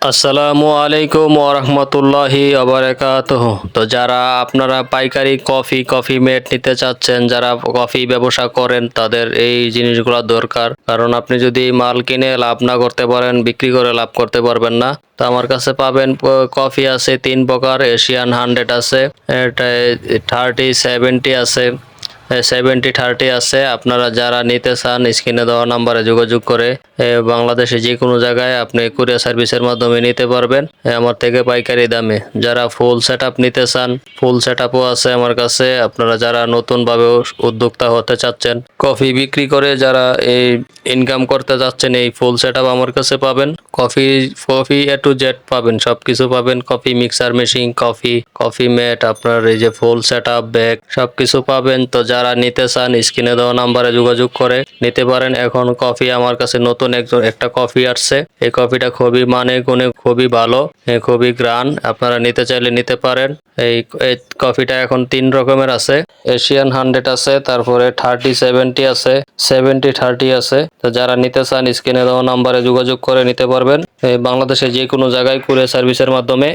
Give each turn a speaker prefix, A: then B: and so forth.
A: আসসালামু আলাইকুম ওরহমতুল্লাহি ওবারাকাতুহু। তো যারা আপনারা পাইকারি কফি মেট নিতে চাচ্ছেন, যারা কফি ব্যবসা করেন তাদের এই জিনিসগুলো দরকার। কারণ আপনি যদি মাল কিনে লাভ না করতে পারেন, বিক্রি করে লাভ করতে পারবেন না। তো আমার কাছে পাবেন কফি আছে 3 প্রকার। এশিয়ান 100 আছে, এটা 30-70 আছে, 70-30 আছে। আপনারা যারা নিতে চান স্ক্রিনে দেওয়া নাম্বারে যোগাযোগ করে বাংলাদেশে যে কোনো জায়গায় আপনি কুরিয়ার সার্ভিসের মাধ্যমে নিতে পারবেন আমার থেকে পাইকারি দামে। যারা ফুল সেট আপ নিতে চান, ফুল সেট আপও আছে আমার কাছে। আপনারা যারা নতুনভাবে উদ্যোক্তা হতে চাচ্ছেন, কফি বিক্রি করে যারা এই ইনকাম করতে যাচ্ছেন, এই ফুল সেট আপ আমার কাছে পাবেন। কফি এ টু জেড পাবেন, সবকিছু পাবেন। কফি মিক্সার মেশিন, কফি মেট, আপনার এই যে ফুল সেট আপ ব্যাগ, সবকিছু পাবেন। তো যারা নিতে চান স্ক্রিনে দেওয়া নাম্বারে যোগাযোগ করে নিতে পারেন। এখন কফি আমার কাছে নতুন একটা কফি আসছে। এই কফিটা খুবই মানে গুণে খুবই ভালো, খুবই গ্রান। আপনারা নিতে চাইলে নিতে পারেন। এই এই কফিটা এখন 3 রকমের আছে। এশিয়ান 100 আছে, তারপরে 30-70 আছে, 70-30 আছে। তো যারা নিতে চান স্ক্রিনে দেওয়া নাম্বারে যোগাযোগ করে নিতে পারবেন। এই বাংলাদেশে যে কোনো জায়গায় কুরিয়ার সার্ভিসের মাধ্যমে